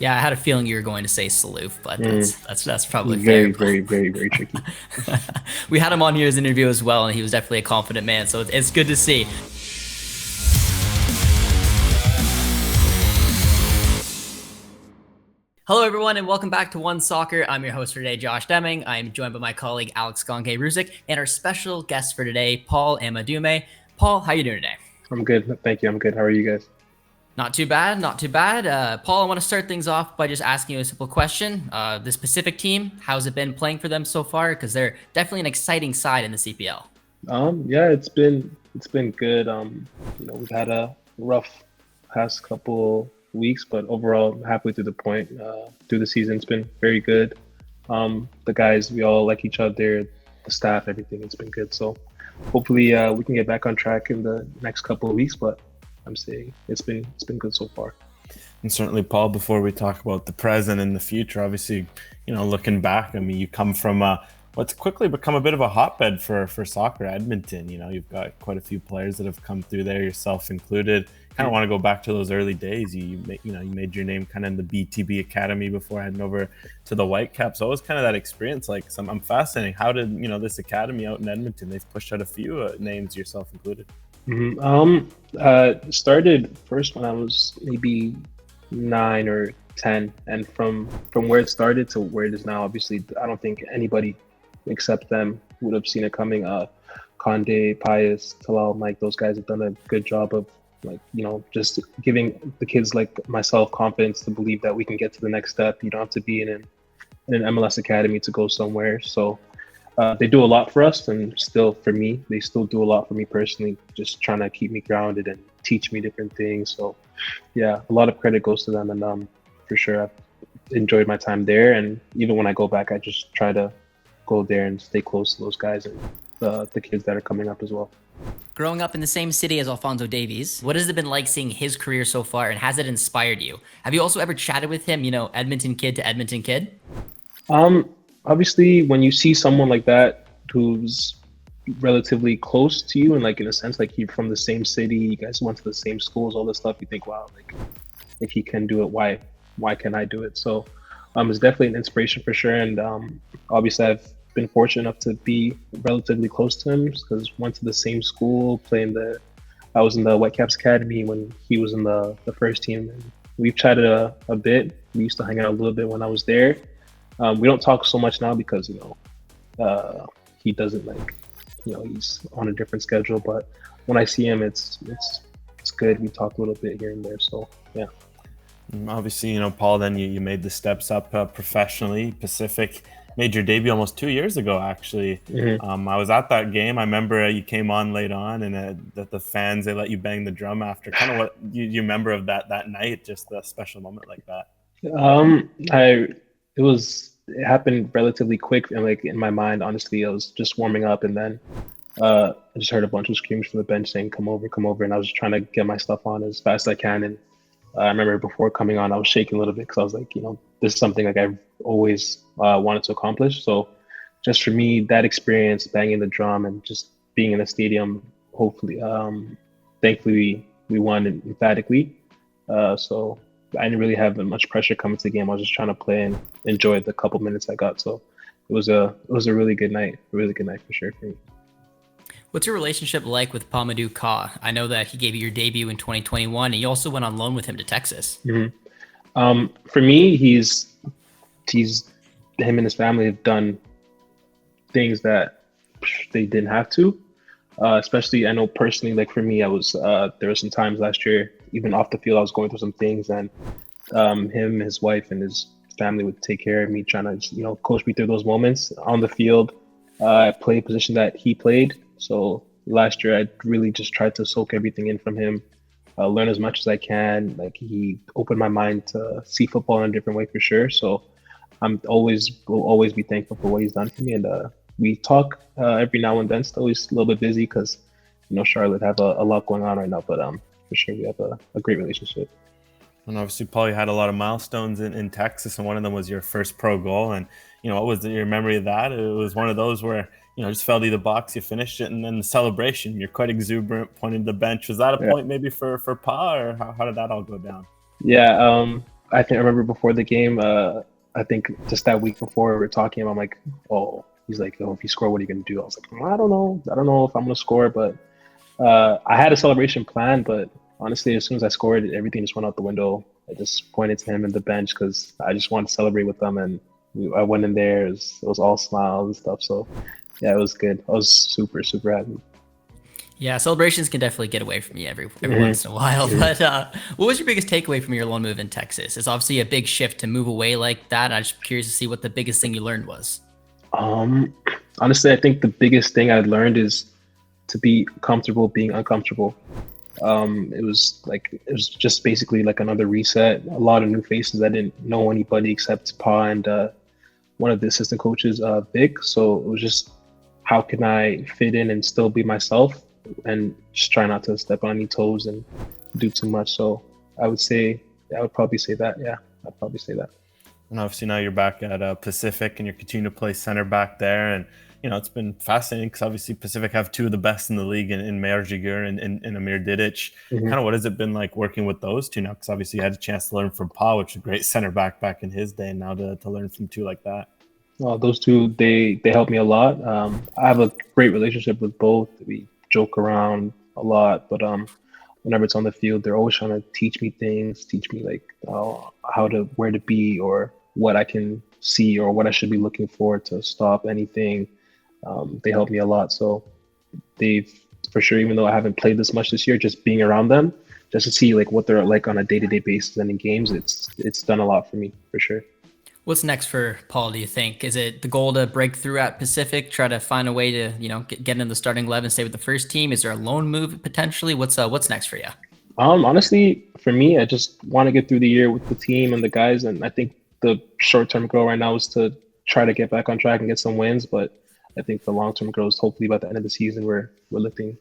Yeah, I had a feeling you were going to say Saloof, but Mm, that's probably fair. very, very, very, very tricky. We had him on here as an interview as well, and he was definitely a confident man. So it's good to see. Hello, everyone, and welcome back to OneSoccer. I'm your host for today, Josh Deming. I'm joined by my colleague Alex Gangue-Ruzic and our special guest for today, Paul Amedume. Paul, how you doing today? I'm good. Thank you. I'm good. How are you guys? Not too bad, not too bad. Paul, I want to start things off by just asking you a simple question. This Pacific team, how's it been playing for them so far? Because they're definitely an exciting side in the CPL. Yeah, it's been good. We've had a rough past couple weeks, but overall, halfway through the point, through the season, it's been very good. The guys, we all like each other, the staff, everything. It's been good. So hopefully, we can get back on track in the next couple of weeks. But I'm saying it's been good so far. And certainly, Paul, before we talk about the present and the future, obviously, looking back, I mean, you come from what's quickly become a bit of a hotbed for soccer, Edmonton. You've got quite a few players that have come through there, yourself included. Kind of want to go back to those early days. You made your name kind of in the BTB Academy before heading over to the Whitecaps. So what was kind of that experience like? So I'm fascinating. How did this academy out in Edmonton? They've pushed out a few names, yourself included. Started first when I was maybe 9 or 10, and from where it started to where it is now, obviously, I don't think anybody except them would have seen it coming. Conde, Pius, Talal, Mike, those guys have done a good job of just giving the kids like myself confidence to believe that we can get to the next step. You don't have to be in an MLS academy to go somewhere. So they do a lot for us, and still for me, they still do a lot for me personally, just trying to keep me grounded and teach me different things. So yeah, a lot of credit goes to them, and for sure I've enjoyed my time there. And even when I go back, I just try to go there and stay close to those guys and the kids that are coming up as well. Growing up in the same city as Alphonso Davies, what has it been like seeing his career so far, and has it inspired you? Have you also ever chatted with him, Edmonton kid to Edmonton kid? Um, Obviously, when you see someone like that who's relatively close to you, and like in a sense, like you're from the same city, you guys went to the same schools, all this stuff, you think, wow, like if he can do it, why can't I do it? So, it's definitely an inspiration for sure. And obviously, I've been fortunate enough to be relatively close to him because went to the same school, I was in the Whitecaps Academy when he was in the first team. And we've chatted a bit. We used to hang out a little bit when I was there. We don't talk so much now because he doesn't he's on a different schedule. But when I see him, it's good. We talk a little bit here and there. So yeah. Obviously, Paul, then you made the steps up professionally. Pacific made your debut almost 2 years ago, actually. Mm-hmm. I was at that game. I remember you came on late on, and that the fans, they let you bang the drum after. Kind of what you remember of that night, just a special moment like that. I it happened relatively quick, and like in my mind, honestly, I was just warming up, and then I just heard a bunch of screams from the bench saying, come over," and I was just trying to get my stuff on as fast as I can. And I remember before coming on, I was shaking a little bit because I was like, this is something like I've always wanted to accomplish. So just for me, that experience, banging the drum and just being in the stadium, hopefully, thankfully we won emphatically. So I didn't really have much pressure coming to the game. I was just trying to play and enjoy the couple minutes I got. So it was a really good night, for sure for me. What's your relationship like with Pa-Modou Kah? I know that he gave you your debut in 2021, and you also went on loan with him to Texas. Mm-hmm. For me, he's him and his family have done things that they didn't have to. Especially, I know personally, like for me, I was there were some times last year, even off the field, I was going through some things, and him, his wife, and his family would take care of me, trying to coach me through those moments on the field. I played a position that he played, so last year I really just tried to soak everything in from him, learn as much as I can. Like he opened my mind to see football in a different way for sure. So will always be thankful for what he's done for me, and we talk every now and then. Still, he's a little bit busy because Charlotte have a lot going on right now, but for sure we have a great relationship. And obviously, Paul, you had a lot of milestones in Texas, and one of them was your first pro goal. And what was your memory of that? It was one of those where just fell to the box, you finished it, and then the celebration, you're quite exuberant, pointing to the bench. Was that a point maybe for Pa, or how did that all go down? Yeah, I think I remember before the game. I think just that week before we were talking, I'm like, oh, he's like, oh, if you score, what are you gonna do? I was like, I don't know. I don't know if I'm gonna score, but I had a celebration plan. But honestly, as soon as I scored, everything just went out the window. I just pointed to him in the bench because I just wanted to celebrate with them, and I went in there. It was all smiles and stuff. So yeah, it was good. I was super super happy. Yeah, celebrations can definitely get away from you every once in a while. But what was your biggest takeaway from your loan move in Texas? It's obviously a big shift to move away like that. I'm just curious to see what the biggest thing you learned was. Honestly, I think the biggest thing I learned is to be comfortable being uncomfortable. It was just basically like another reset. A lot of new faces. I didn't know anybody except Pa and one of the assistant coaches, Vic. So it was just how can I fit in and still be myself and just try not to step on any toes and do too much. So I would probably say that. Yeah, I'd probably say that. And obviously now you're back at Pacific and you're continuing to play center back there. And, you know, it's been fascinating because obviously Pacific have two of the best in the league in Meir Jigur and Amir Didic. Kind of what has it been like working with those two now? Because obviously you had a chance to learn from Pa, which is a great center back in his day, and now to learn from two like that. Well, those two, they helped me a lot. I have a great relationship with both. We joke around a lot, but whenever it's on the field, they're always trying to teach me things, teach me like where to be or what I can see or what I should be looking for to stop anything. They helped me a lot. So they've, for sure, even though I haven't played this much this year, just being around them, just to see like what they're like on a day-to-day basis and in games, it's done a lot for me, for sure. What's next for Paul, do you think? Is it the goal to break through at Pacific, try to find a way to, you know, get in the starting 11, stay with the first team? Is there a loan move potentially? What's next for you? Honestly, for me, I just want to get through the year with the team and the guys, and I think the short-term goal right now is to try to get back on track and get some wins. But I think the long-term goal is hopefully by the end of the season we're lifting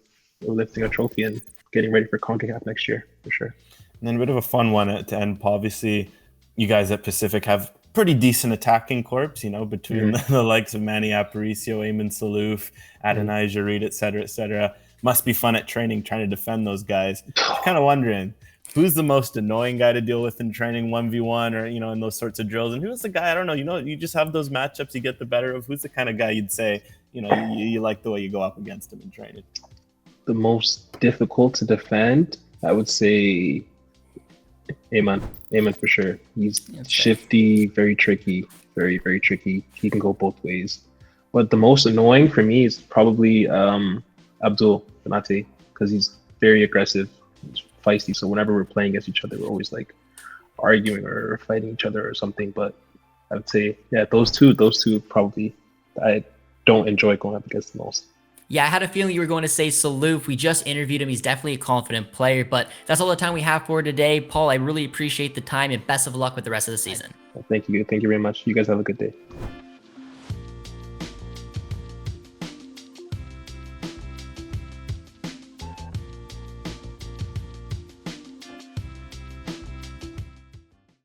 a trophy and getting ready for CONCACAF next year, for sure. And then a bit of a fun one to end, Paul. Obviously, you guys at Pacific have pretty decent attacking corps, you know, between the likes of Manny Aparicio, Eamon Salouf, Adonai Jarid, et cetera. Must be fun at training trying to defend those guys. Kind of wondering, who's the most annoying guy to deal with in training 1v1 or, you know, in those sorts of drills? And who's the guy, I don't know, you know, you just have those matchups you get the better of. Who's the kind of guy you'd say, you know, you like the way you go up against him in training? The most difficult to defend, I would say Eamon for sure. He's shifty, very tricky, very, very tricky. He can go both ways. But the most annoying for me is probably Abdul Benate, because he's very aggressive, he's feisty. So whenever we're playing against each other, we're always like arguing or fighting each other or something. But I would say, yeah, those two probably I don't enjoy going up against the most. Yeah, I had a feeling you were going to say Salouf. We just interviewed him. He's definitely a confident player, but that's all the time we have for today. Paul, I really appreciate the time and best of luck with the rest of the season. Thank you. Thank you very much. You guys have a good day.